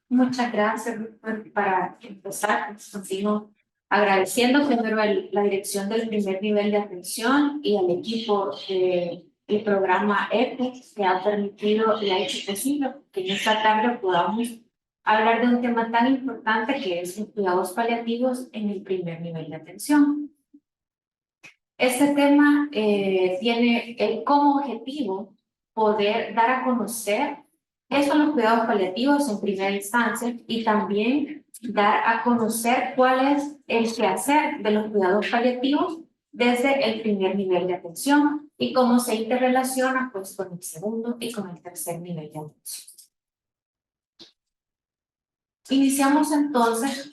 Muchas gracias, doctor. Para empezar, pues, contigo agradeciendo primero la dirección del primer nivel de atención y al equipo del programa EPIC que ha permitido y ha hecho posible que en esta tarde podamos hablar de un tema tan importante que es los cuidados paliativos en el primer nivel de atención. Este tema tiene como objetivo poder dar a conocer qué son los cuidados paliativos en primera instancia y también dar a conocer cuál es el quehacer de los cuidados paliativos desde el primer nivel de atención y cómo se interrelaciona pues con el segundo y con el tercer nivel de atención. Iniciamos entonces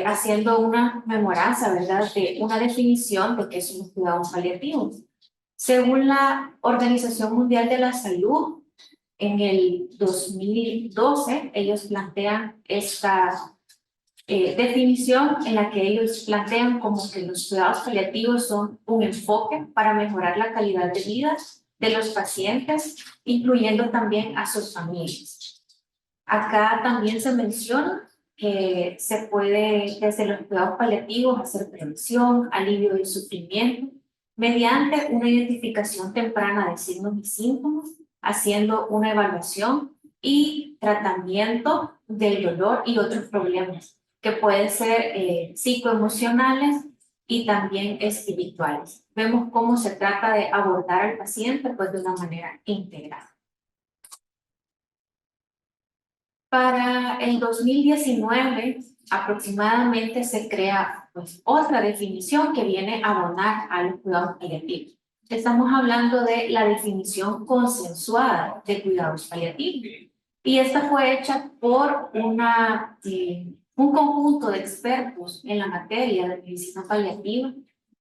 haciendo una memoranza, ¿verdad?, de una definición de qué son los cuidados paliativos. Según la Organización Mundial de la Salud, en el 2012, ellos plantean esta definición en la que ellos plantean como que los cuidados paliativos son un enfoque para mejorar la calidad de vida de los pacientes, incluyendo también a sus familias. Acá también se menciona que se puede, desde los cuidados paliativos, hacer prevención, alivio del sufrimiento, mediante una identificación temprana de signos y síntomas, haciendo una evaluación y tratamiento del dolor y otros problemas que pueden ser psicoemocionales y también espirituales. Vemos cómo se trata de abordar al paciente pues, de una manera integral. Para el 2019, aproximadamente se crea pues, otra definición que viene a abonar a los cuidados paliativos. Estamos hablando de la definición consensuada de cuidados paliativos. Y esta fue hecha por un conjunto de expertos en la materia de medicina paliativa,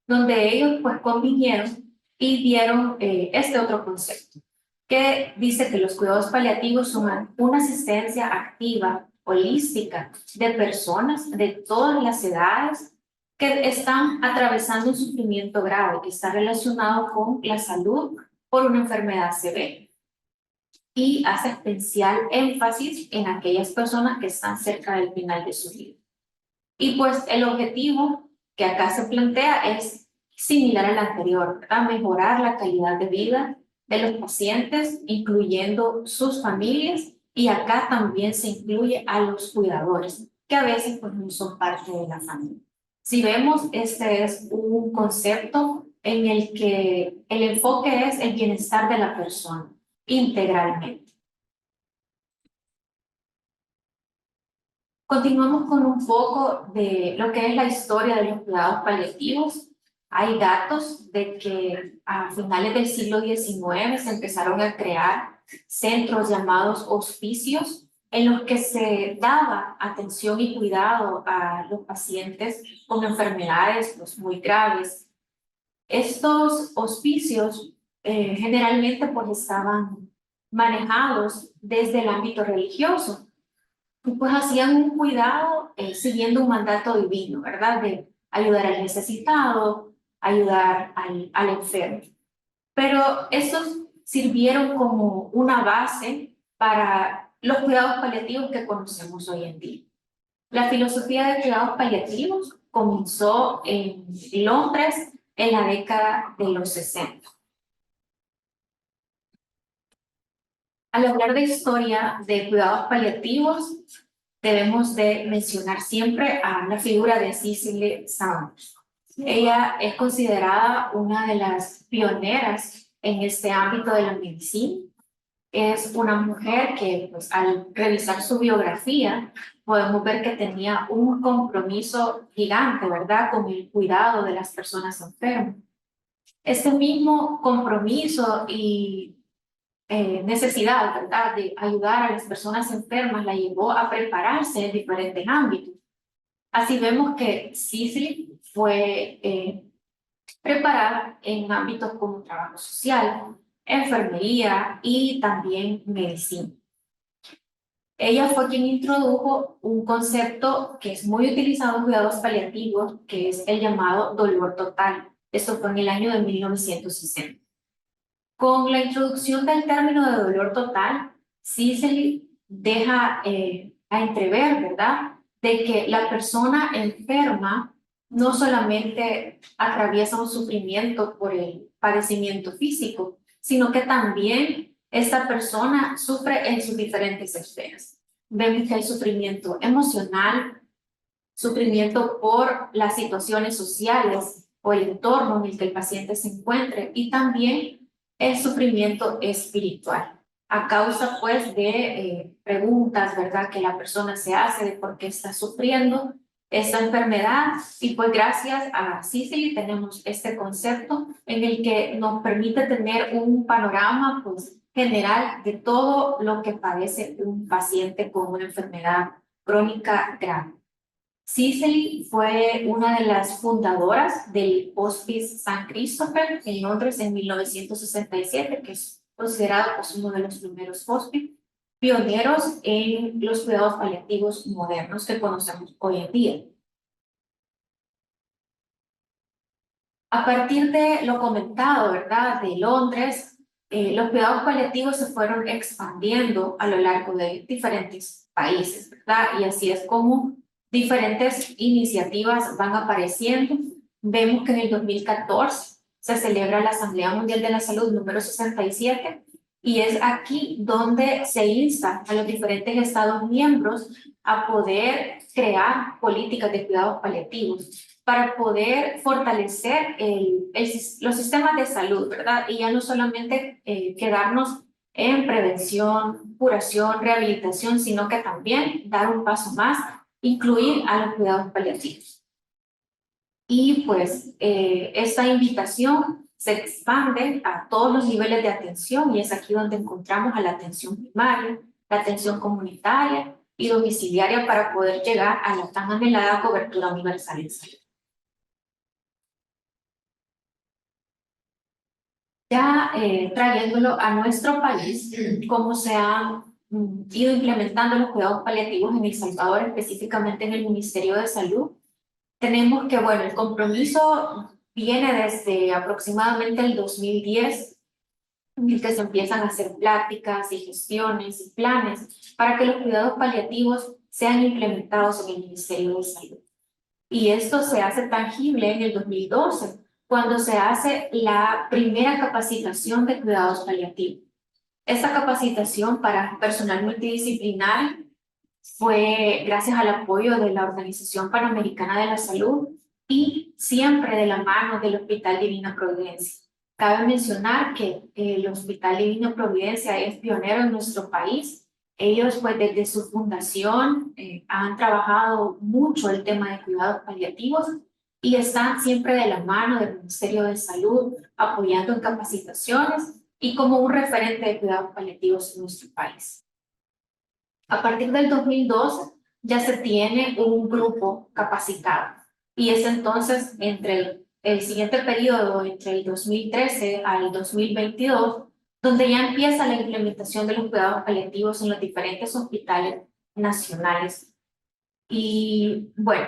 donde ellos pues convinieron y dieron este otro concepto que dice que los cuidados paliativos son una asistencia activa, holística, de personas de todas las edades que están atravesando un sufrimiento grave que está relacionado con la salud por una enfermedad severa. Y hace especial énfasis en aquellas personas que están cerca del final de su vida. Y pues el objetivo que acá se plantea es similar al anterior, a mejorar la calidad de vida de los pacientes, incluyendo sus familias, y acá también se incluye a los cuidadores, que a veces pues, no son parte de la familia. Si vemos, este es un concepto en el que el enfoque es el bienestar de la persona integralmente. Continuamos con un poco de lo que es la historia de los cuidados paliativos. Hay datos de que a finales del siglo XIX se empezaron a crear centros llamados hospicios en los que se daba atención y cuidado a los pacientes con enfermedades pues, muy graves. Estos hospicios generalmente pues, estaban manejados desde el ámbito religioso. Y pues hacían un cuidado siguiendo un mandato divino, ¿verdad? De ayudar al necesitado, ayudar al enfermo. Pero estos sirvieron como una base para los cuidados paliativos que conocemos hoy en día. La filosofía de cuidados paliativos comenzó en Londres en la década de los 60. Al hablar de historia de cuidados paliativos, debemos de mencionar siempre a la figura de Cicely Saunders. Ella es considerada una de las pioneras en este ámbito de la medicina. Es una mujer que, pues, al revisar su biografía, podemos ver que tenía un compromiso gigante, ¿verdad?, con el cuidado de las personas enfermas. Este mismo compromiso y necesidad, ¿verdad?, de ayudar a las personas enfermas la llevó a prepararse en diferentes ámbitos. Así vemos que Cicely fue preparada en ámbitos como trabajo social, enfermería y también medicina. Ella fue quien introdujo un concepto que es muy utilizado en cuidados paliativos, que es el llamado dolor total. Esto fue en el año de 1960. Con la introducción del término de dolor total, Cicely deja a entrever, ¿verdad? De que la persona enferma no solamente atraviesa un sufrimiento por el padecimiento físico, sino que también esta persona sufre en sus diferentes esferas. Vemos que hay sufrimiento emocional, sufrimiento por las situaciones sociales o el entorno en el que el paciente se encuentre y también el sufrimiento espiritual a causa pues de preguntas, ¿verdad? Que la persona se hace de por qué está sufriendo esta enfermedad y pues gracias a Cicely tenemos este concepto en el que nos permite tener un panorama pues general de todo lo que padece un paciente con una enfermedad crónica grave. Cicely fue una de las fundadoras del Hospice San Christopher en Londres en 1967, que es considerado pues, uno de los primeros hospices pioneros en los cuidados paliativos modernos que conocemos hoy en día. A partir de lo comentado, ¿verdad?, de Londres, los cuidados paliativos se fueron expandiendo a lo largo de diferentes países, ¿verdad? Y así es como diferentes iniciativas van apareciendo. Vemos que en el 2014 se celebra la Asamblea Mundial de la Salud número 67 y es aquí donde se insta a los diferentes Estados miembros a poder crear políticas de cuidados paliativos para poder fortalecer los sistemas de salud, ¿verdad? Y ya no solamente quedarnos en prevención, curación, rehabilitación, sino que también dar un paso más, incluir a los cuidados paliativos. Y pues esta invitación se expande a todos los niveles de atención y es aquí donde encontramos a la atención primaria, la atención comunitaria y domiciliaria para poder llegar a la tan anhelada cobertura universal en salud. Ya trayéndolo a nuestro país, cómo se han ido implementando los cuidados paliativos en El Salvador, específicamente en el Ministerio de Salud. Tenemos que, bueno, el compromiso viene desde aproximadamente el 2010, en el que se empiezan a hacer pláticas y gestiones y planes para que los cuidados paliativos sean implementados en el Ministerio de Salud. Y esto se hace tangible en el 2012, cuando se hace la primera capacitación de cuidados paliativos. Esta capacitación para personal multidisciplinario fue gracias al apoyo de la Organización Panamericana de la Salud y siempre de la mano del Hospital Divina Providencia. Cabe mencionar que el Hospital Divina Providencia es pionero en nuestro país. Ellos, pues, desde su fundación han trabajado mucho el tema de cuidados paliativos y están siempre de la mano del Ministerio de Salud, apoyando en capacitaciones y como un referente de cuidados paliativos en nuestro país. A partir del 2012 ya se tiene un grupo capacitado y es entonces entre el siguiente periodo, entre el 2013 al 2022, donde ya empieza la implementación de los cuidados paliativos en los diferentes hospitales nacionales. Y bueno,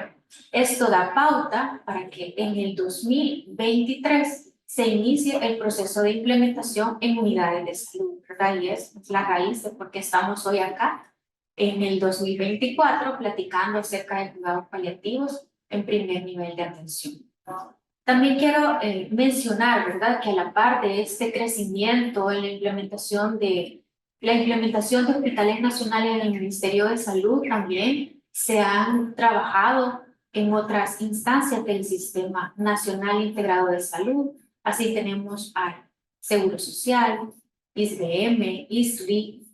esto da pauta para que en el 2023 se inicie el proceso de implementación en unidades de salud, ¿verdad? Y es la raíz de por qué estamos hoy acá en el 2024 platicando acerca de cuidados paliativos en primer nivel de atención. También quiero mencionar, ¿verdad?, que a la par de este crecimiento en la implementación de hospitales nacionales en el Ministerio de Salud, también se han trabajado en otras instancias del Sistema Nacional Integrado de Salud. Así tenemos al Seguro Social, ISBM, ISRI,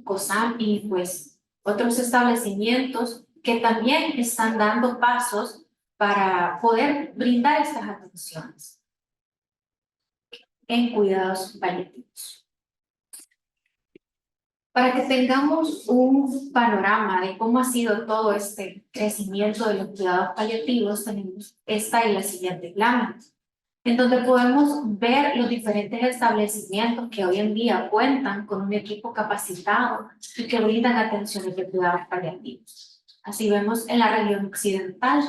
COSAM y pues otros establecimientos que también están dando pasos para poder brindar estas atenciones en cuidados paliativos. Para que tengamos un panorama de cómo ha sido todo este crecimiento de los cuidados paliativos, tenemos esta y la siguiente lámina, en donde podemos ver los diferentes establecimientos que hoy en día cuentan con un equipo capacitado y que brindan atenciones de cuidados paliativos. Así vemos en la región occidental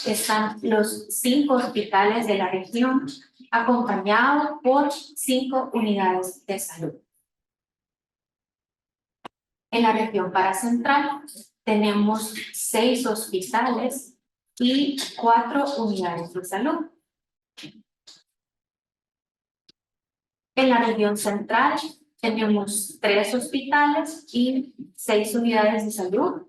están los 5 hospitales de la región, acompañados por 5 unidades de salud. En la región paracentral tenemos 6 hospitales y 4 unidades de salud. En la región central tenemos 3 hospitales y 6 unidades de salud.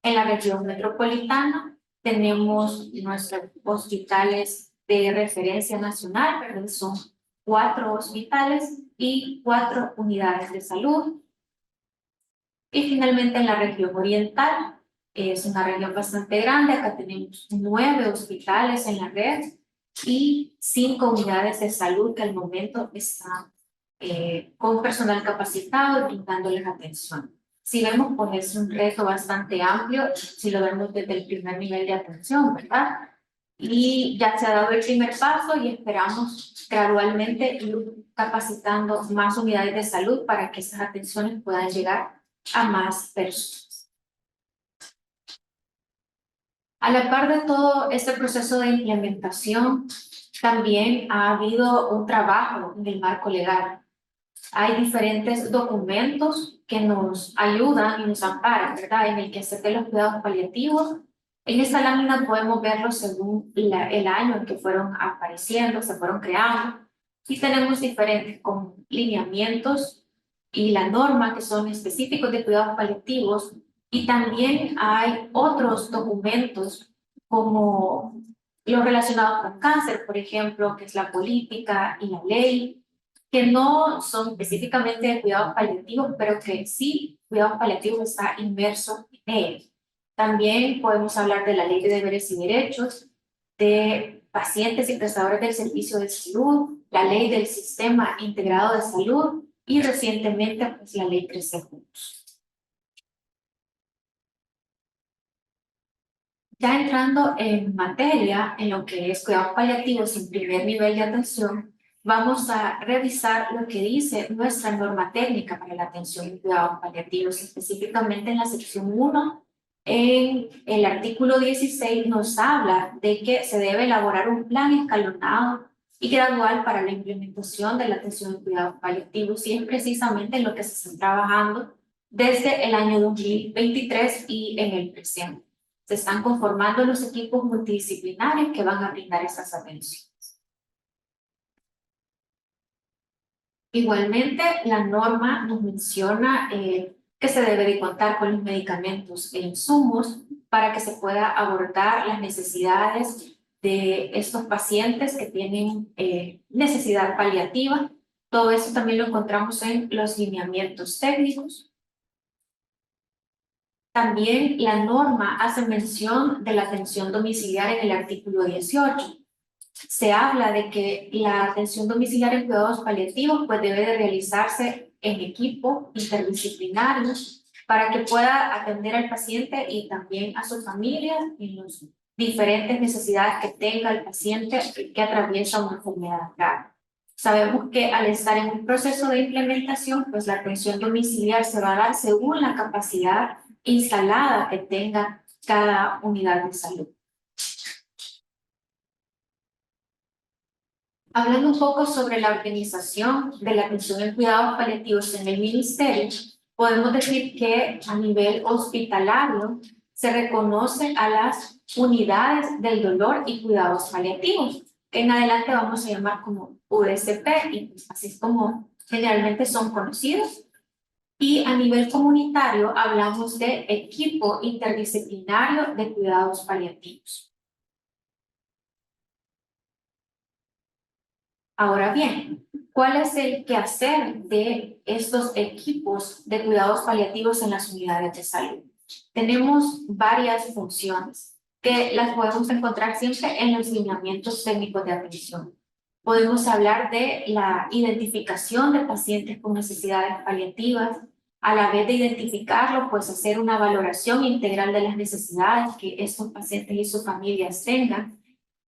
En la región metropolitana tenemos nuestros hospitales de referencia nacional, pero son 4 hospitales y 4 unidades de salud. Y finalmente en la región oriental, es una región bastante grande, acá tenemos 9 hospitales en la red y 5 unidades de salud que al momento están con personal capacitado y brindándoles atención. Si vemos, pues es un reto bastante amplio, si lo vemos desde el primer nivel de atención, ¿verdad? Y ya se ha dado el primer paso y esperamos gradualmente ir capacitando más unidades de salud para que esas atenciones puedan llegar a más personas. A la par de todo este proceso de implementación, también ha habido un trabajo en el marco legal. Hay diferentes documentos que nos ayudan y nos amparan, ¿verdad? En el quehacer de los cuidados paliativos. En esta lámina podemos verlos según el año en que fueron apareciendo, se fueron creando. Y tenemos diferentes como lineamientos y la norma que son específicos de cuidados paliativos. Y también hay otros documentos como los relacionados con cáncer, por ejemplo, que es la política y la ley, que no son específicamente de cuidados paliativos, pero que sí, cuidados paliativos está inmerso en él. También podemos hablar de la Ley de Deberes y Derechos, de pacientes y prestadores del servicio de salud, la Ley del Sistema Integrado de Salud y recientemente pues, la Ley Crecer Juntos. Ya entrando en materia, en lo que es cuidados paliativos en primer nivel de atención, vamos a revisar lo que dice nuestra norma técnica para la atención y cuidados paliativos, específicamente en la sección 1. En el artículo 16 nos habla de que se debe elaborar un plan escalonado y gradual para la implementación de la atención y cuidados paliativos, y es precisamente en lo que se está trabajando desde el año 2023 y en el presente. Se están conformando los equipos multidisciplinarios que van a brindar esas atenciones. Igualmente, la norma nos menciona que se debe de contar con los medicamentos e insumos para que se pueda abordar las necesidades de estos pacientes que tienen necesidad paliativa. Todo eso también lo encontramos en los lineamientos técnicos. También la norma hace mención de la atención domiciliar en el artículo 18. Se habla de que la atención domiciliar en cuidados paliativos pues debe de realizarse en equipo interdisciplinario para que pueda atender al paciente y también a su familia en las diferentes necesidades que tenga el paciente que atraviesa una enfermedad grave. Sabemos que al estar en un proceso de implementación, pues la atención domiciliar se va a dar según la capacidad instalada que tenga cada unidad de salud. Hablando un poco sobre la organización de la atención en cuidados paliativos en el ministerio, podemos decir que a nivel hospitalario se reconoce a las unidades del dolor y cuidados paliativos, que en adelante vamos a llamar como UDCP, y así es como generalmente son conocidos. Y a nivel comunitario hablamos de equipo interdisciplinario de cuidados paliativos. Ahora bien, ¿cuál es el quehacer de estos equipos de cuidados paliativos en las unidades de salud? Tenemos varias funciones que las podemos encontrar siempre en los lineamientos técnicos de atención. Podemos hablar de la identificación de pacientes con necesidades paliativas. A la vez de identificarlo, pues hacer una valoración integral de las necesidades que estos pacientes y sus familias tengan.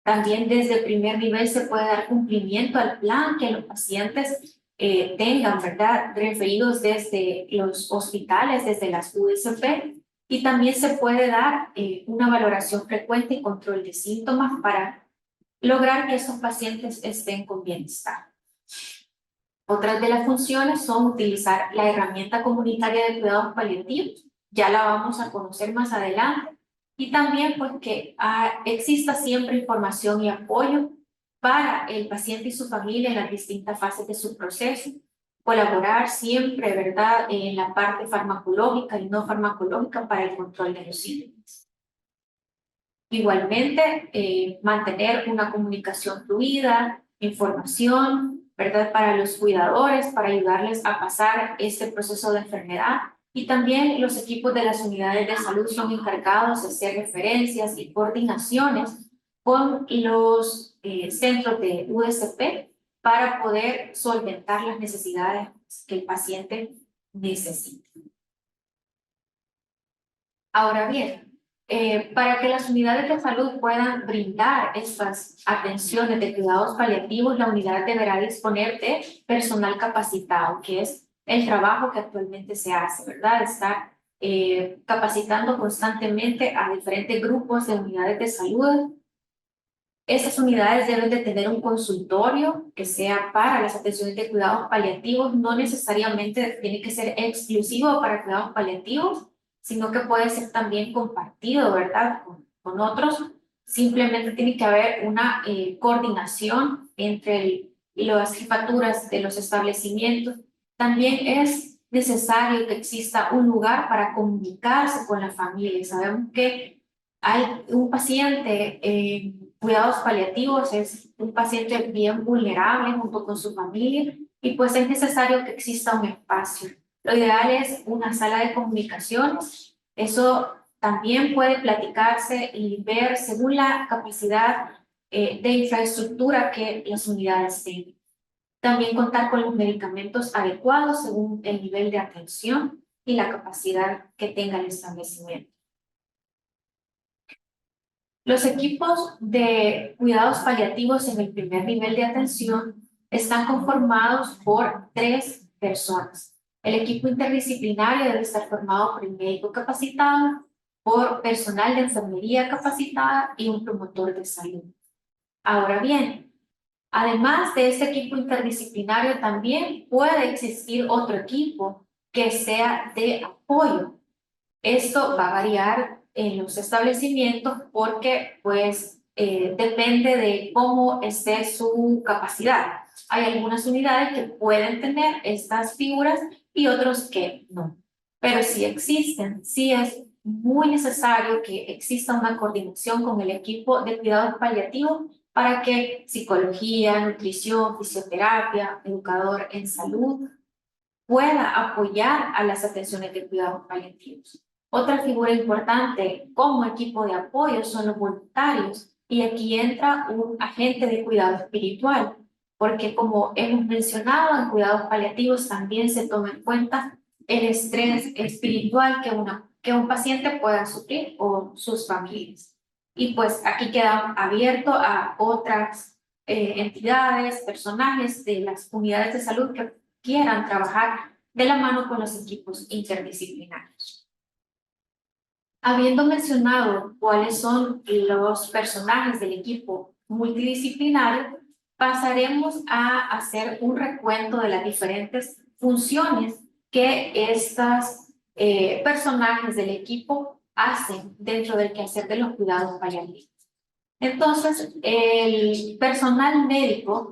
También desde el primer nivel se puede dar cumplimiento al plan que los pacientes tengan, ¿verdad? Referidos desde los hospitales, desde las USP, y también se puede dar una valoración frecuente y control de síntomas para lograr que esos pacientes estén con bienestar. Otras de las funciones son utilizar la herramienta comunitaria de cuidados paliativos, ya la vamos a conocer más adelante, y también pues que exista siempre información y apoyo para el paciente y su familia en las distintas fases de su proceso, colaborar siempre, ¿verdad?, en la parte farmacológica y no farmacológica para el control de los síntomas. Igualmente, mantener una comunicación fluida, información, ¿verdad?, para los cuidadores, para ayudarles a pasar este proceso de enfermedad. Y también los equipos de las unidades de salud son encargados de hacer referencias y coordinaciones con los centros de USP para poder solventar las necesidades que el paciente necesita. Ahora bien, para que las unidades de salud puedan brindar estas atenciones de cuidados paliativos, la unidad deberá disponer de personal capacitado, que es el trabajo que actualmente se hace, ¿verdad? Estar capacitando constantemente a diferentes grupos de unidades de salud. Estas unidades deben de tener un consultorio que sea para las atenciones de cuidados paliativos, no necesariamente tiene que ser exclusivo para cuidados paliativos, sino que puede ser también compartido, ¿verdad?, con otros. Simplemente tiene que haber una coordinación entre las jefaturas de los establecimientos. También es necesario que exista un lugar para comunicarse con la familia. Sabemos que hay un paciente en cuidados paliativos, es un paciente bien vulnerable junto con su familia y pues es necesario que exista un espacio. Lo ideal es una sala de comunicaciones. Eso también puede platicarse y ver según la capacidad de infraestructura que las unidades tengan. También contar con los medicamentos adecuados según el nivel de atención y la capacidad que tenga el establecimiento. Los equipos de cuidados paliativos en el primer nivel de atención están conformados por 3 personas. El equipo interdisciplinario debe estar formado por el médico capacitado, por personal de enfermería capacitada y un promotor de salud. Ahora bien, además de este equipo interdisciplinario, también puede existir otro equipo que sea de apoyo. Esto va a variar en los establecimientos porque pues depende de cómo esté su capacidad. Hay algunas unidades que pueden tener estas figuras y otros que no. Pero si existen, sí es muy necesario que exista una coordinación con el equipo de cuidados paliativos para que psicología, nutrición, fisioterapia, educador en salud pueda apoyar a las atenciones de cuidados paliativos. Otra figura importante como equipo de apoyo son los voluntarios, y aquí entra un agente de cuidado espiritual, porque como hemos mencionado, en cuidados paliativos también se toma en cuenta el estrés espiritual que un paciente pueda sufrir o sus familias. Y pues aquí queda abierto a otras entidades, personajes de las unidades de salud que quieran trabajar de la mano con los equipos interdisciplinarios. Habiendo mencionado cuáles son los personajes del equipo multidisciplinario, pasaremos a hacer un recuento de las diferentes funciones que estos personajes del equipo hacen dentro del quehacer de los cuidados paliativos. Entonces, el personal médico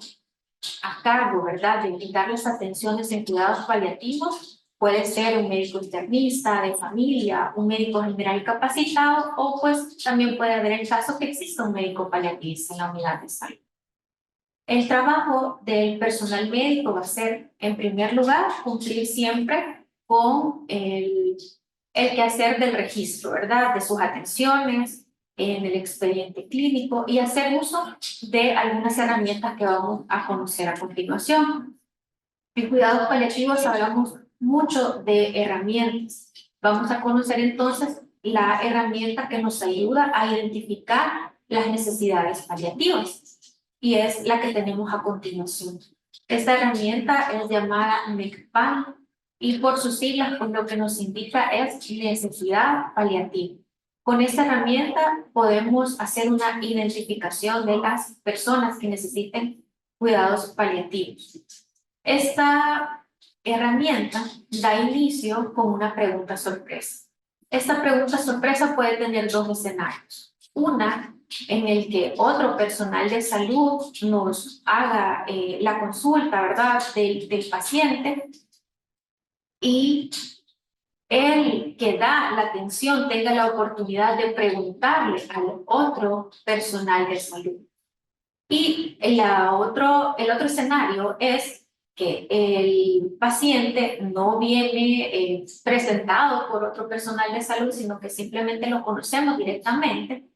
a cargo, ¿verdad?, de brindar las atenciones en cuidados paliativos puede ser un médico internista de familia, un médico general capacitado o pues también puede haber el caso que exista un médico paliativista en la unidad de salud. El trabajo del personal médico va a ser, en primer lugar, cumplir siempre con el quehacer del registro, ¿verdad?, de sus atenciones en el expediente clínico y hacer uso de algunas herramientas que vamos a conocer a continuación. En cuidados paliativos hablamos mucho de herramientas. Vamos a conocer entonces la herramienta que nos ayuda a identificar las necesidades paliativas y es la que tenemos a continuación. Esta herramienta es llamada NECPAL y por sus siglas pues lo que nos indica es necesidad paliativa. Con esta herramienta podemos hacer una identificación de las personas que necesiten cuidados paliativos. Esta herramienta da inicio con una pregunta sorpresa. Esta pregunta sorpresa puede tener dos escenarios. Una en el que otro personal de salud nos haga la consulta, ¿verdad?, del paciente, y el que da la atención tenga la oportunidad de preguntarle al otro personal de salud. Y el otro escenario es que el paciente no viene presentado por otro personal de salud, sino que simplemente lo conocemos directamente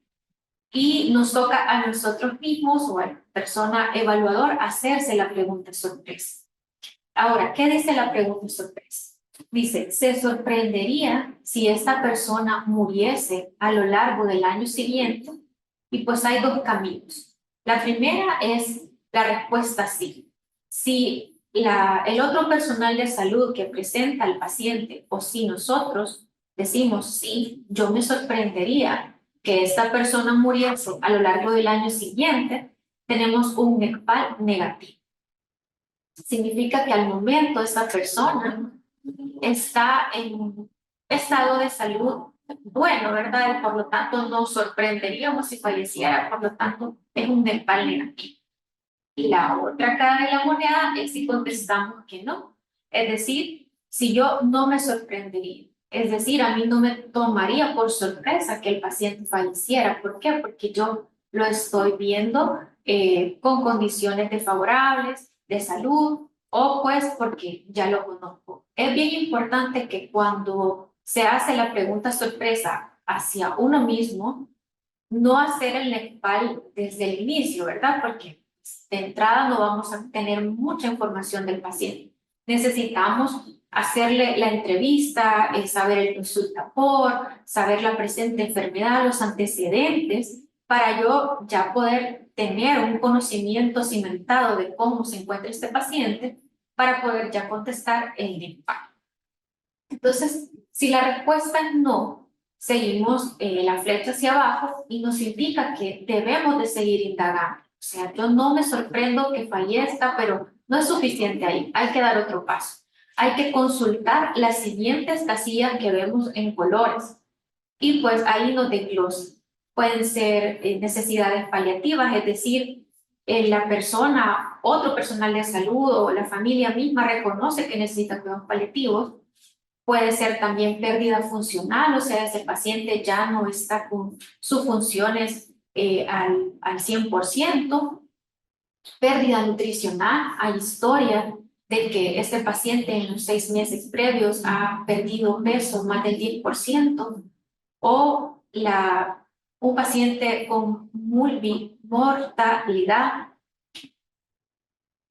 y nos toca a nosotros mismos o a la persona evaluador hacerse la pregunta sorpresa. Ahora, ¿qué dice la pregunta sorpresa? Dice, se sorprendería si esta persona muriese a lo largo del año siguiente, y pues hay dos caminos. La primera es la respuesta sí. Si el otro personal de salud que presenta al paciente o si nosotros decimos sí, yo me sorprendería que esta persona muriese a lo largo del año siguiente, tenemos un NECPAL negativo. Significa que al momento esta persona está en un estado de salud bueno, ¿verdad? Y por lo tanto nos sorprenderíamos si falleciera, por lo tanto es un NECPAL negativo. Y la otra cara de la moneda es si contestamos que no. Es decir, si yo no me sorprendería. Es decir, a mí no me tomaría por sorpresa que el paciente falleciera. ¿Por qué? Porque yo lo estoy viendo con condiciones desfavorables de salud o pues porque ya lo conozco. Es bien importante que cuando se hace la pregunta sorpresa hacia uno mismo, no hacer el NECPAL desde el inicio, ¿verdad? Porque de entrada no vamos a tener mucha información del paciente. Necesitamos hacerle la entrevista, saber el consulta por, saber la presente enfermedad, los antecedentes, para yo ya poder tener un conocimiento cimentado de cómo se encuentra este paciente para poder ya contestar el NECPAL. Entonces, si la respuesta es no, seguimos la flecha hacia abajo y nos indica que debemos de seguir indagando. O sea, yo no me sorprendo que fallezca, pero no es suficiente ahí, hay que dar otro paso. Hay que consultar las siguientes casillas que vemos en colores y pues ahí nos desglosa. Pueden ser necesidades paliativas, es decir, la persona, otro personal de salud o la familia misma reconoce que necesita cuidados paliativos. Puede ser también pérdida funcional, o sea, ese paciente ya no está con sus funciones al 100%. Pérdida nutricional, hay historia de que este paciente en los 6 meses previos ha perdido peso más del 10%, o un paciente con multimortalidad.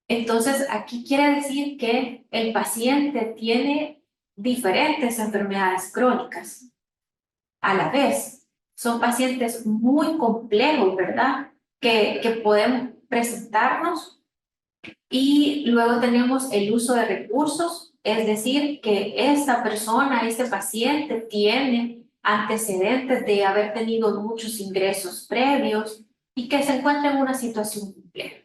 Entonces, aquí quiere decir que el paciente tiene diferentes enfermedades crónicas a la vez. Son pacientes muy complejos, ¿verdad? Que pueden presentarnos. Y luego tenemos el uso de recursos, es decir, que esta persona, este paciente tiene antecedentes de haber tenido muchos ingresos previos y que se encuentra en una situación compleja.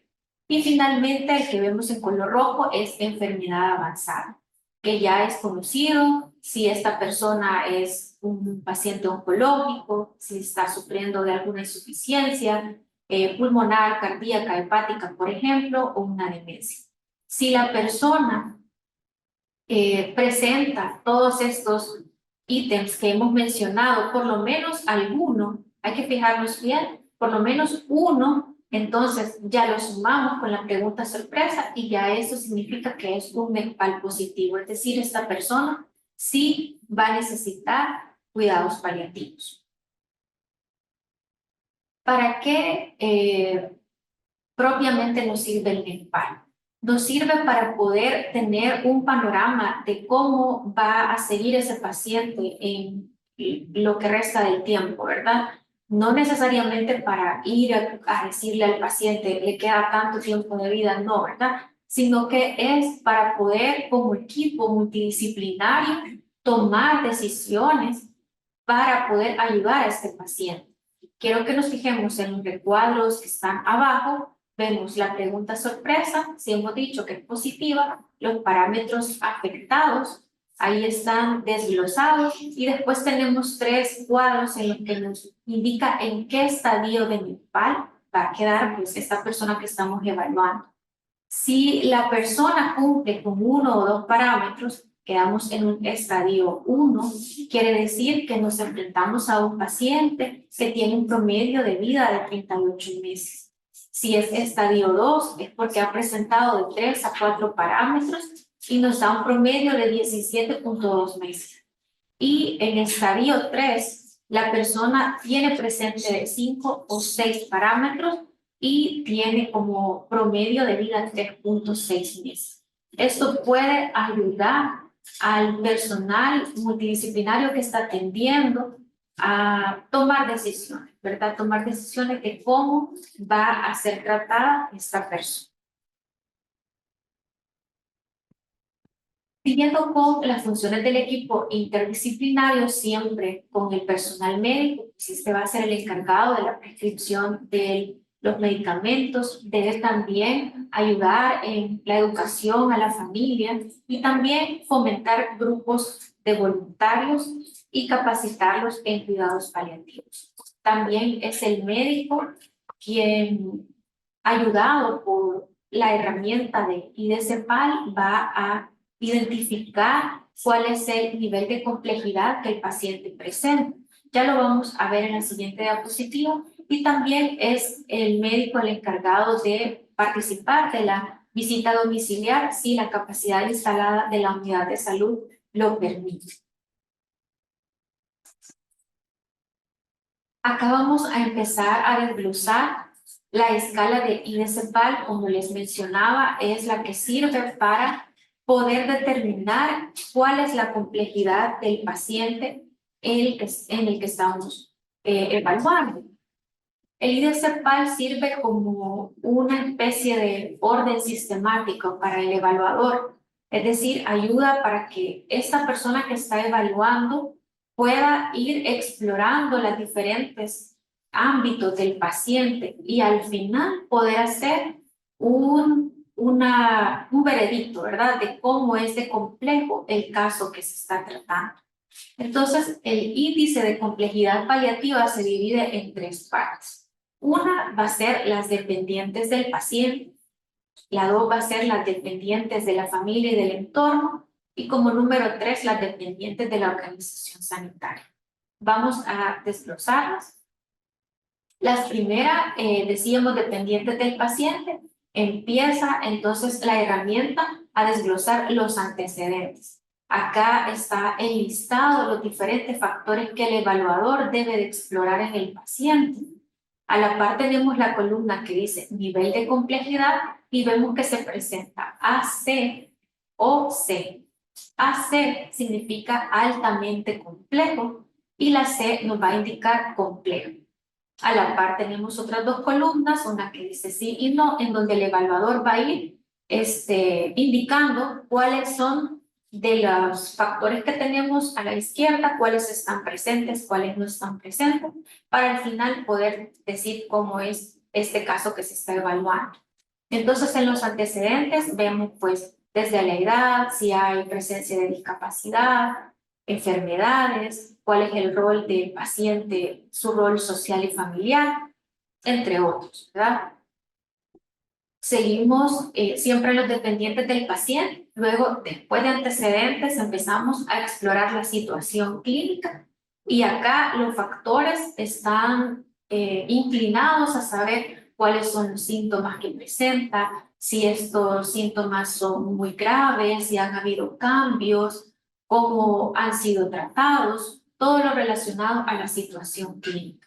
Y finalmente, el que vemos en color rojo es enfermedad avanzada, que ya es conocido si esta persona es un paciente oncológico, si está sufriendo de alguna insuficiencia pulmonar, cardíaca, hepática, por ejemplo, o una demencia. Si la persona presenta todos estos ítems que hemos mencionado, por lo menos alguno, hay que fijarnos bien, por lo menos uno, entonces ya lo sumamos con la pregunta sorpresa y ya eso significa que es un NECPAL positivo, es decir, esta persona sí va a necesitar cuidados paliativos. ¿Para qué propiamente nos sirve el NECPAL? Nos sirve para poder tener un panorama de cómo va a seguir ese paciente en lo que resta del tiempo, ¿verdad? No necesariamente para ir a decirle al paciente le queda tanto tiempo de vida, no, ¿verdad? Sino que es para poder como equipo multidisciplinario tomar decisiones para poder ayudar a este paciente. Quiero que nos fijemos en los recuadros que están abajo vemos la pregunta sorpresa, si hemos dicho que es positiva, los parámetros afectados, ahí están desglosados y después tenemos 3 cuadros en los que nos indica en qué estadio de Nepal va a quedar pues esta persona que estamos evaluando. Si la persona cumple con 1 o 2 parámetros, quedamos en un estadio 1, quiere decir que nos enfrentamos a un paciente que tiene un promedio de vida de 38 meses. Si es estadio 2, es porque ha presentado de 3 a 4 parámetros y nos da un promedio de 17.2 meses. Y en estadio 3, la persona tiene presente de 5 o 6 parámetros y tiene como promedio de vida 3.6 meses. Esto puede ayudar al personal multidisciplinario que está atendiendo a tomar decisiones, ¿verdad? Tomar decisiones de cómo va a ser tratada esta persona. Siguiendo con las funciones del equipo interdisciplinario, siempre con el personal médico, si este va a ser el encargado de la prescripción de los medicamentos, debe también ayudar en la educación a la familia y también fomentar grupos de voluntarios y capacitarlos en cuidados paliativos. También es el médico quien, ayudado por la herramienta de IDCPAL, va a identificar cuál es el nivel de complejidad que el paciente presenta. Ya lo vamos a ver en la siguiente diapositiva. Y también es el médico el encargado de participar de la visita domiciliar si la capacidad instalada de la unidad de salud lo permite. Acá vamos a empezar a desglosar la escala de IDCPAL, como les mencionaba, es la que sirve para poder determinar cuál es la complejidad del paciente en el que estamos evaluando. El IDCPAL sirve como una especie de orden sistemático para el evaluador, es decir, ayuda para que esta persona que está evaluando pueda ir explorando los diferentes ámbitos del paciente y al final poder hacer un veredicto, ¿verdad? De cómo es de complejo el caso que se está tratando. Entonces, el índice de complejidad paliativa se divide en 3 partes. Una va a ser las dependientes del paciente, la 2 va a ser las dependientes de la familia y del entorno, y como número 3, las dependientes de la organización sanitaria. Vamos a desglosarlas. Las primeras, decíamos, dependientes del paciente, empieza entonces la herramienta a desglosar los antecedentes. Acá está enlistado los diferentes factores que el evaluador debe de explorar en el paciente. A la par tenemos la columna que dice nivel de complejidad y vemos que se presenta AC o C. AC significa altamente complejo y la C nos va a indicar complejo. A la par tenemos otras 2 columnas, una que dice sí y no, en donde el evaluador va a ir indicando cuáles son de los factores que tenemos a la izquierda, cuáles están presentes, cuáles no están presentes, para al final poder decir cómo es este caso que se está evaluando. Entonces, en los antecedentes vemos pues desde la edad, si hay presencia de discapacidad, enfermedades, cuál es el rol del paciente, su rol social y familiar, entre otros, ¿verdad? Seguimos siempre los dependientes del paciente. Luego, después de antecedentes, empezamos a explorar la situación clínica. Y acá los factores están inclinados a saber cuáles son los síntomas que presenta, si estos síntomas son muy graves, si han habido cambios, cómo han sido tratados, todo lo relacionado a la situación clínica.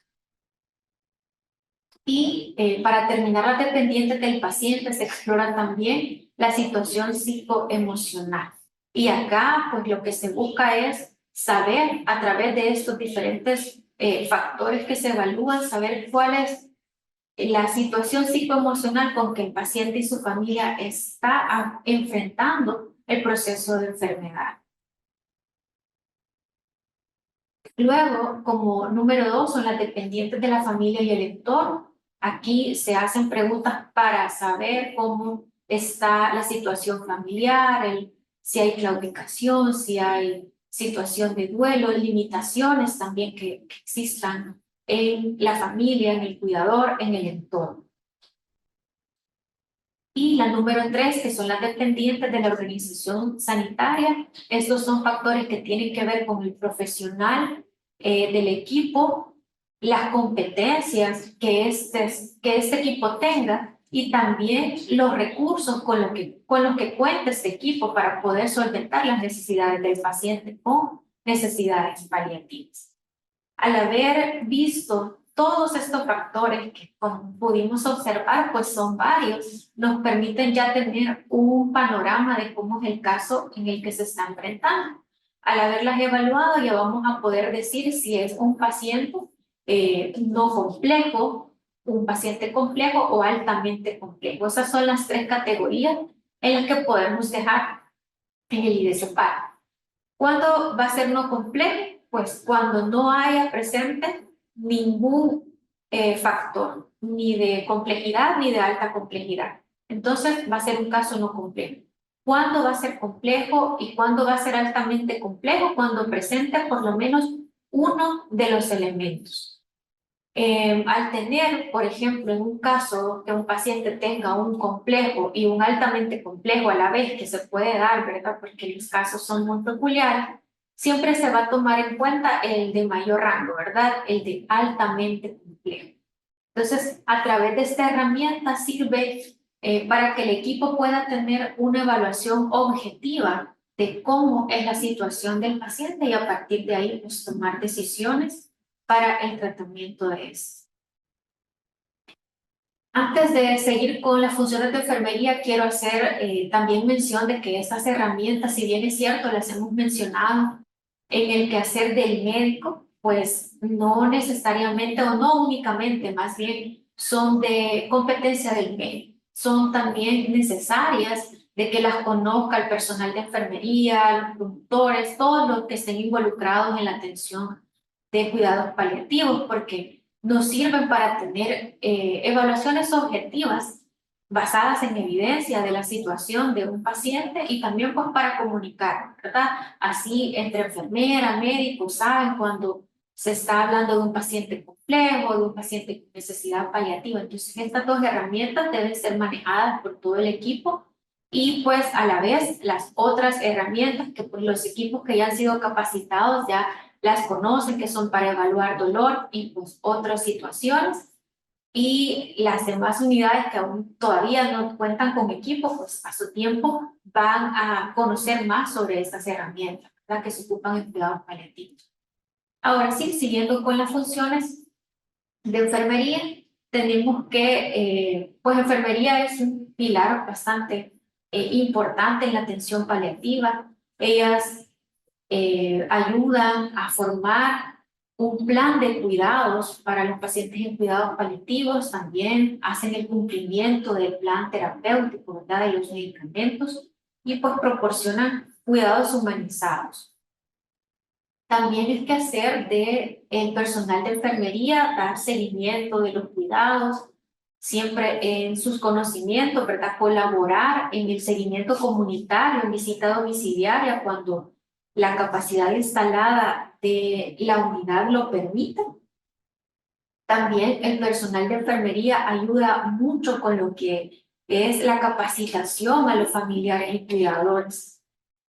Y para terminar las dependientes del paciente se explora también la situación psicoemocional. Y acá pues lo que se busca es saber a través de estos diferentes factores que se evalúan, saber cuál es la situación psicoemocional con que el paciente y su familia está enfrentando el proceso de enfermedad. Luego, como número 2, son las dependientes de la familia y el entorno. Aquí se hacen preguntas para saber cómo está la situación familiar, si hay claudicación, si hay situación de duelo, limitaciones también que existan en la familia, en el cuidador, en el entorno. Y la número 3, que son las dependientes de la organización sanitaria. Estos son factores que tienen que ver con el profesional del equipo, las competencias que este equipo tenga y también los recursos con los que cuenta este equipo para poder solventar las necesidades del paciente con necesidades paliativas. Al haber visto todos estos factores que, como pudimos observar, pues son varios, nos permiten ya tener un panorama de cómo es el caso en el que se está enfrentando. Al haberlas evaluado, ya vamos a poder decir si es un paciente no complejo, un paciente complejo o altamente complejo. Esas son las 3 categorías en las que podemos dejar en el IDCPAR. ¿Cuándo va a ser no complejo? Pues cuando no haya presente ningún factor, ni de complejidad ni de alta complejidad. Entonces va a ser un caso no complejo. ¿Cuándo va a ser complejo y cuándo va a ser altamente complejo? Cuando presente por lo menos uno de los elementos. Al tener, por ejemplo, en un caso que un paciente tenga un complejo y un altamente complejo a la vez, que se puede dar, ¿verdad? Porque los casos son muy peculiares, siempre se va a tomar en cuenta el de mayor rango, ¿verdad? El de altamente complejo. Entonces, a través de esta herramienta sirve para que el equipo pueda tener una evaluación objetiva de cómo es la situación del paciente y a partir de ahí pues, tomar decisiones para el tratamiento de eso. Antes de seguir con las funciones de enfermería, quiero hacer también mención de que estas herramientas, si bien es cierto, las hemos mencionado en el quehacer del médico, pues no necesariamente o no únicamente, más bien son de competencia del médico. Son también necesarias de que las conozca el personal de enfermería, los productores, todos los que estén involucrados en la atención de cuidados paliativos, porque nos sirven para tener evaluaciones objetivas basadas en evidencia de la situación de un paciente y también pues para comunicar, ¿verdad? Así entre enfermera, médico, saben cuando se está hablando de un paciente complejo, de un paciente con necesidad paliativa. Entonces estas 2 herramientas deben ser manejadas por todo el equipo y pues a la vez las otras herramientas que pues los equipos que ya han sido capacitados ya las conocen, que son para evaluar dolor y pues otras situaciones. Y las demás unidades que aún todavía no cuentan con equipo, pues a su tiempo van a conocer más sobre estas herramientas, ¿verdad? Que se ocupan en cuidados paliativos. Ahora sí, siguiendo con las funciones de enfermería, tenemos que, pues enfermería es un pilar bastante importante en la atención paliativa. Ellas ayudan a formar un plan de cuidados para los pacientes en cuidados paliativos, también hacen el cumplimiento del plan terapéutico, ¿verdad? De los medicamentos y pues proporcionan cuidados humanizados. También el quehacer del personal de enfermería, dar seguimiento de los cuidados, siempre en sus conocimientos, ¿verdad? Colaborar en el seguimiento comunitario, en visita domiciliaria, cuando la capacidad instalada de la unidad lo permite. También el personal de enfermería ayuda mucho con lo que es la capacitación a los familiares y cuidadores.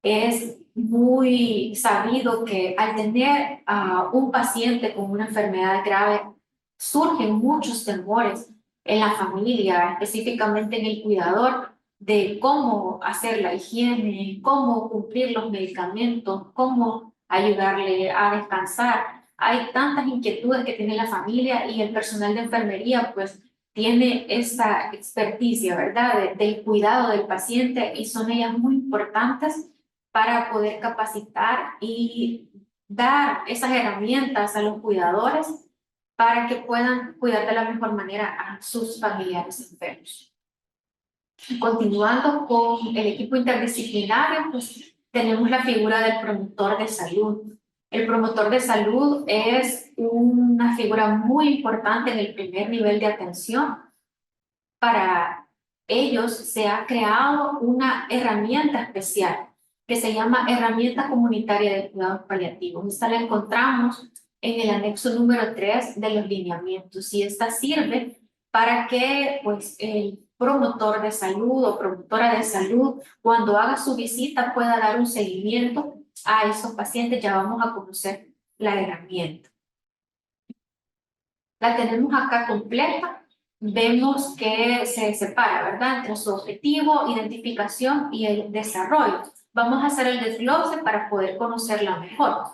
Es muy sabido que al tener a un paciente con una enfermedad grave, surgen muchos temores en la familia, específicamente en el cuidador, de cómo hacer la higiene, cómo cumplir los medicamentos, cómo ayudarle a descansar. Hay tantas inquietudes que tiene la familia y el personal de enfermería, pues, tiene esta experticia, ¿verdad?, del cuidado del paciente y son ellas muy importantes para poder capacitar y dar esas herramientas a los cuidadores para que puedan cuidar de la mejor manera a sus familiares enfermos. Continuando con el equipo interdisciplinario, pues tenemos la figura del promotor de salud. El promotor de salud es una figura muy importante en el primer nivel de atención. Para ellos se ha creado una herramienta especial que se llama Herramienta Comunitaria de Cuidados Paliativos. Esta la encontramos en el anexo número 3 de los lineamientos y esta sirve para que pues, el promotor de salud o promotora de salud, cuando haga su visita, pueda dar un seguimiento a esos pacientes. Ya vamos a conocer la herramienta. La tenemos acá completa. Vemos que se separa, ¿verdad?, entre su objetivo, identificación y el desarrollo. Vamos a hacer el desglose para poder conocerla mejor.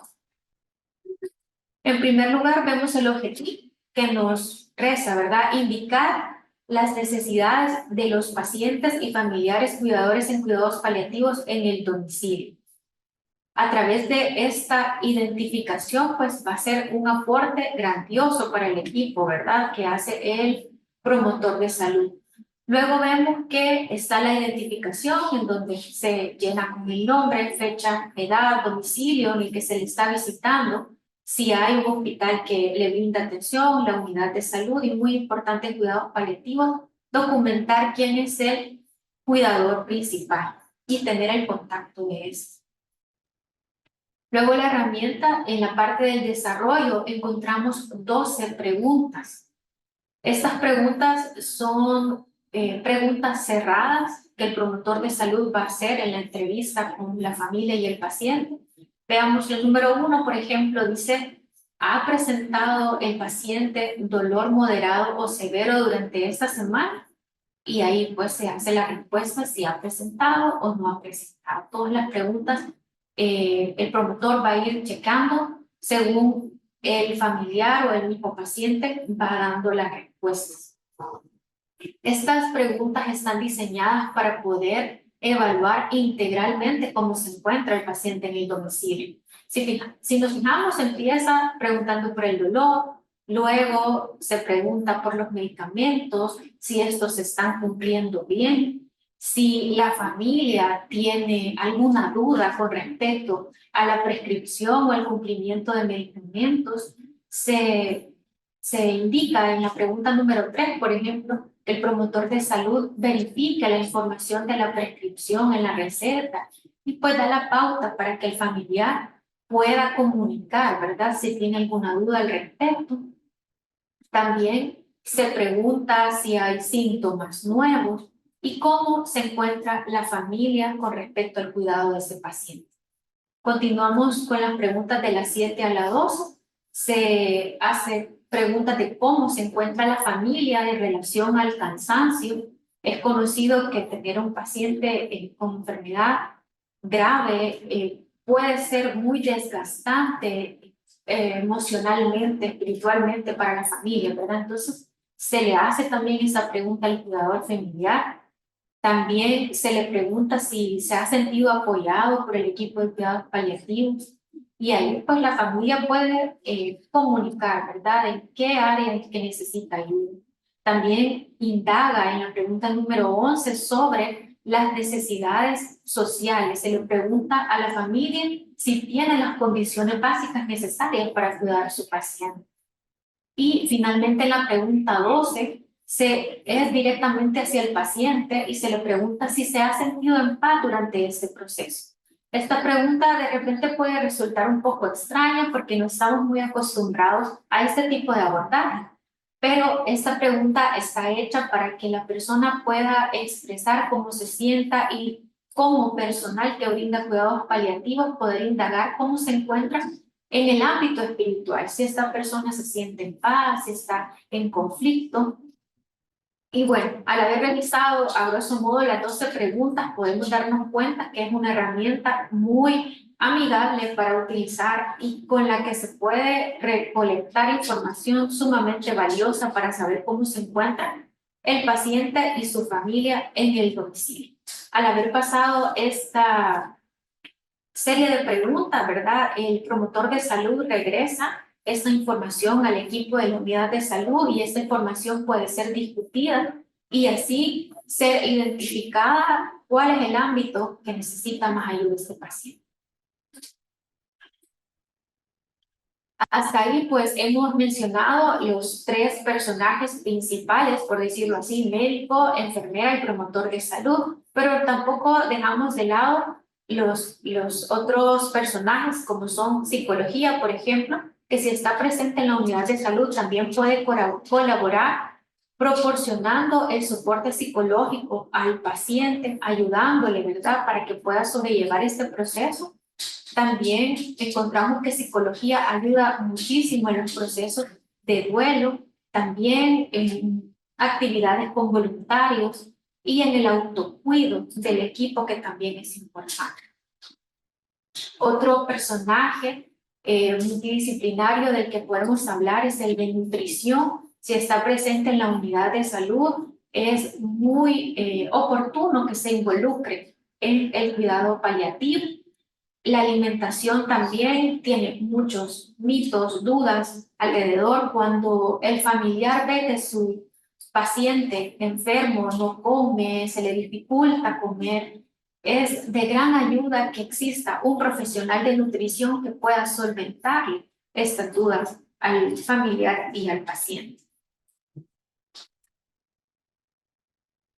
En primer lugar, vemos el objetivo que nos reza, ¿verdad?, indicar las necesidades de los pacientes y familiares cuidadores en cuidados paliativos en el domicilio. A través de esta identificación, pues va a ser un aporte grandioso para el equipo, ¿verdad?, que hace el promotor de salud. Luego vemos que está la identificación, en donde se llena con el nombre, fecha, edad, domicilio en el que se le está visitando, si hay un hospital que le brinda atención, la unidad de salud y, muy importante, en cuidados paliativos, documentar quién es el cuidador principal y tener el contacto de ese. Luego la herramienta, en la parte del desarrollo, encontramos 12 preguntas. Estas preguntas son preguntas cerradas que el promotor de salud va a hacer en la entrevista con la familia y el paciente. Veamos el número 1, por ejemplo, dice: ¿ha presentado el paciente dolor moderado o severo durante esta semana? Y ahí pues se hace la respuesta si ha presentado o no ha presentado. Todas las preguntas el promotor va a ir checando según el familiar o el mismo paciente va dando las respuestas. Estas preguntas están diseñadas para poder evaluar integralmente cómo se encuentra el paciente en el domicilio. Si nos fijamos, empieza preguntando por el dolor, luego se pregunta por los medicamentos, si estos se están cumpliendo bien, si la familia tiene alguna duda con respecto a la prescripción o el cumplimiento de medicamentos. Se indica en la pregunta número 3, por ejemplo, el promotor de salud verifica la información de la prescripción en la receta y pues da la pauta para que el familiar pueda comunicar, ¿verdad?, si tiene alguna duda al respecto. También se pregunta si hay síntomas nuevos y cómo se encuentra la familia con respecto al cuidado de ese paciente. Continuamos con las preguntas de la 7 a la 12. Se hace preguntas de cómo se encuentra la familia en relación al cansancio. Es conocido que tener un paciente con enfermedad grave puede ser muy desgastante emocionalmente, espiritualmente para la familia, ¿verdad? Entonces, se le hace también esa pregunta al cuidador familiar. También se le pregunta si se ha sentido apoyado por el equipo de cuidados paliativos y ahí pues la familia puede comunicar, ¿verdad?, en qué área es que necesita ayuda. También indaga en la pregunta número 11 sobre las necesidades sociales. Se le pregunta a la familia si tiene las condiciones básicas necesarias para cuidar a su paciente. Y finalmente la pregunta 12 es directamente hacia el paciente y se le pregunta si se ha sentido en paz durante este proceso. Esta pregunta de repente puede resultar un poco extraña porque no estamos muy acostumbrados a este tipo de abordaje, pero esta pregunta está hecha para que la persona pueda expresar cómo se sienta y como personal que brinda cuidados paliativos poder indagar cómo se encuentra en el ámbito espiritual, si esta persona se siente en paz, si está en conflicto. Y bueno, al haber revisado a grosso modo las 12 preguntas, podemos darnos cuenta que es una herramienta muy amigable para utilizar y con la que se puede recolectar información sumamente valiosa para saber cómo se encuentra el paciente y su familia en el domicilio. Al haber pasado esta serie de preguntas, ¿verdad?, el promotor de salud regresa esta información al equipo de la unidad de salud y esta información puede ser discutida y así ser identificada cuál es el ámbito que necesita más ayuda este paciente. Hasta ahí, pues, hemos mencionado los tres personajes principales, por decirlo así, médico, enfermera y promotor de salud, pero tampoco dejamos de lado los otros personajes, como son psicología, por ejemplo, que si está presente en la unidad de salud también puede colaborar proporcionando el soporte psicológico al paciente, ayudándole, ¿verdad?, para que pueda sobrellevar este proceso. También encontramos que psicología ayuda muchísimo en los procesos de duelo, también en actividades con voluntarios y en el autocuido del equipo, que también es importante. Otro personaje multidisciplinario del que podemos hablar es el de nutrición. Si está presente en la unidad de salud, es muy oportuno que se involucre en el cuidado paliativo. La alimentación también tiene muchos mitos, dudas alrededor. Cuando el familiar ve que su paciente enfermo no come, se le dificulta comer, es de gran ayuda que exista un profesional de nutrición que pueda solventarle estas dudas al familiar y al paciente.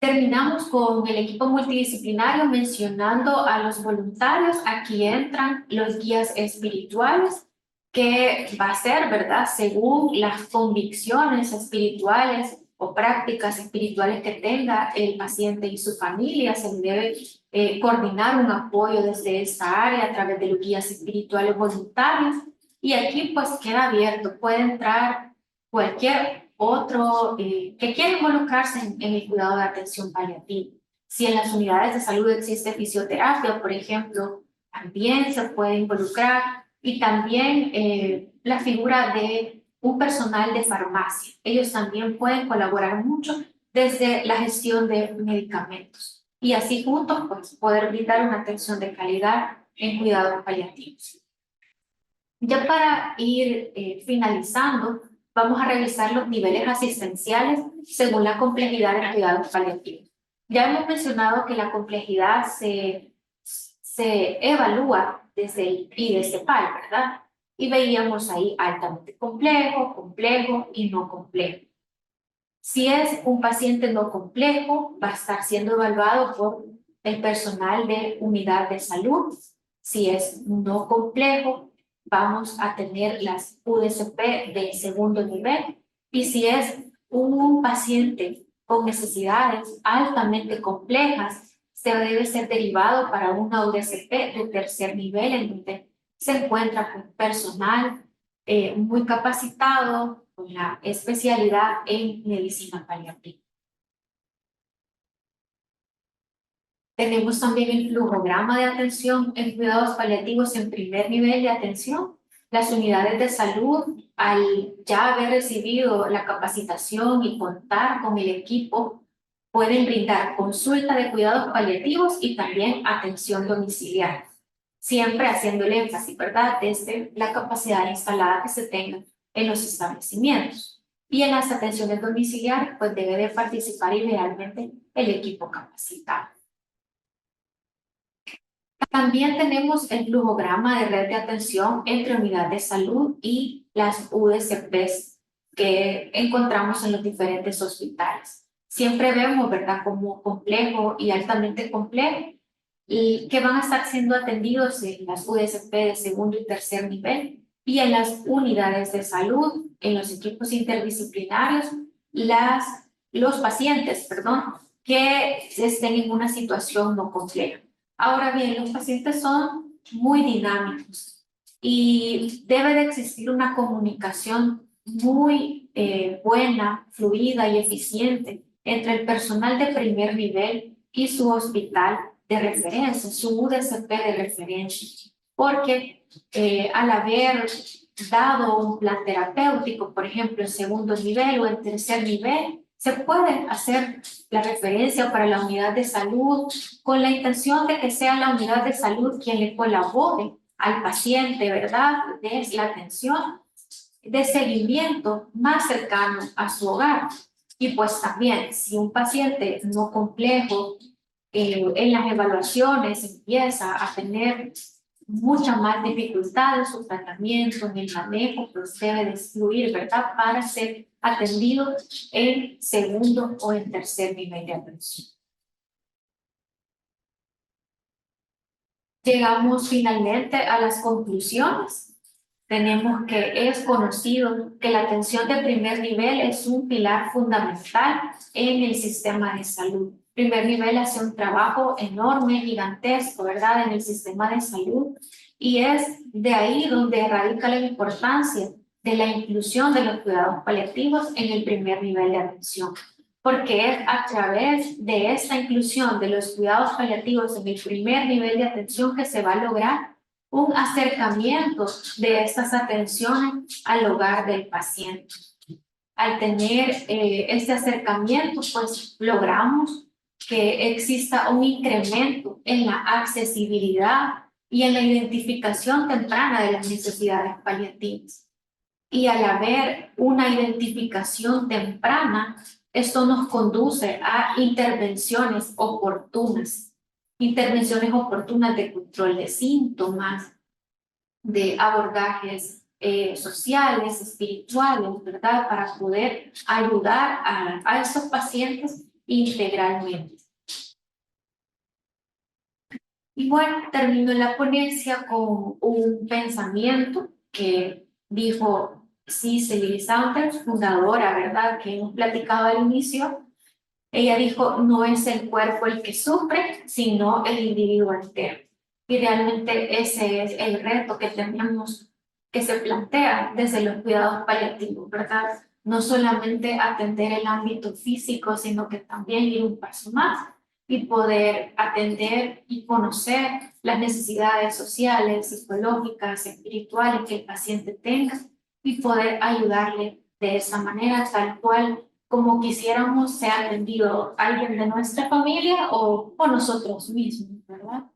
Terminamos con el equipo multidisciplinario mencionando a los voluntarios. Aquí entran los guías espirituales, que va a ser, ¿verdad?, según las convicciones espirituales o prácticas espirituales que tenga el paciente y su familia. Se debe coordinar un apoyo desde esta área a través de los guías espirituales voluntarios. Y aquí pues queda abierto, puede entrar cualquier otro que quiera involucrarse en el cuidado de atención paliativa. Si en las unidades de salud existe fisioterapia, por ejemplo, también se puede involucrar, y también la figura de un personal de farmacia. Ellos también pueden colaborar mucho desde la gestión de medicamentos y así juntos pues, poder brindar una atención de calidad en cuidados paliativos. Ya para ir finalizando, vamos a revisar los niveles asistenciales según la complejidad de cuidados paliativos. Ya hemos mencionado que la complejidad se evalúa desde el IDCPAL, ¿verdad? Y veíamos ahí altamente complejo, complejo y no complejo. Si es un paciente no complejo, va a estar siendo evaluado por el personal de unidad de salud. Si es no complejo, vamos a tener las UDCP de segundo nivel. Y si es un paciente con necesidades altamente complejas, se debe ser derivado para una UDCP de tercer nivel, en donde se encuentra con personal muy capacitado, con la especialidad en medicina paliativa. Tenemos también el flujograma de atención en cuidados paliativos en primer nivel de atención. Las unidades de salud, al ya haber recibido la capacitación y contar con el equipo, pueden brindar consulta de cuidados paliativos y también atención domiciliaria, siempre haciendo el énfasis, ¿verdad?, desde la capacidad instalada que se tenga en los establecimientos. Y en las atenciones domiciliarias, pues debe de participar idealmente el equipo capacitado. También tenemos el flujograma de red de atención entre unidades de salud y las UDCPs que encontramos en los diferentes hospitales. Siempre vemos, ¿verdad?, como complejo y altamente complejo, y que van a estar siendo atendidos en las UDCP de segundo y tercer nivel, y en las unidades de salud, en los equipos interdisciplinarios, los pacientes, que estén en una situación no compleja. Ahora bien, los pacientes son muy dinámicos y debe de existir una comunicación muy buena, fluida y eficiente entre el personal de primer nivel y su hospital de referencia, su UDCP de referencia, porque al haber dado un plan terapéutico, por ejemplo, en segundo nivel o en tercer nivel, se puede hacer la referencia para la unidad de salud con la intención de que sea la unidad de salud quien le colabore al paciente, ¿verdad?, de la atención de seguimiento más cercano a su hogar. Y pues también, si un paciente no complejo en las evaluaciones empieza a tener mucha más dificultad en su tratamiento, en el manejo, pues debe de excluir, ¿verdad? Para ser atendido en segundo o en tercer nivel de atención. Llegamos finalmente a las conclusiones. Tenemos que es conocido que la atención de primer nivel es un pilar fundamental en el sistema de salud. Primer nivel hace un trabajo enorme, gigantesco, ¿verdad? En el sistema de salud. Y es de ahí donde radica la importancia de la inclusión de los cuidados paliativos en el primer nivel de atención. Porque es a través de esta inclusión de los cuidados paliativos en el primer nivel de atención que se va a lograr un acercamiento de estas atenciones al hogar del paciente. Al tener este acercamiento, pues logramos que exista un incremento en la accesibilidad y en la identificación temprana de las necesidades paliativas. Y al haber una identificación temprana, esto nos conduce a intervenciones oportunas de control de síntomas, de abordajes sociales, espirituales, ¿verdad? Para poder ayudar a estos pacientes integralmente. Y bueno, termino la ponencia con un pensamiento que dijo Cicely Saunders, fundadora, ¿verdad? Que hemos platicado al inicio. Ella dijo, no es el cuerpo el que sufre, sino el individuo entero. Y realmente ese es el reto que tenemos, que se plantea desde los cuidados paliativos, ¿verdad? No solamente atender el ámbito físico, sino que también ir un paso más y poder atender y conocer las necesidades sociales, psicológicas, espirituales que el paciente tenga y poder ayudarle de esa manera, tal cual como quisiéramos ser atendido alguien de nuestra familia o nosotros mismos, ¿verdad?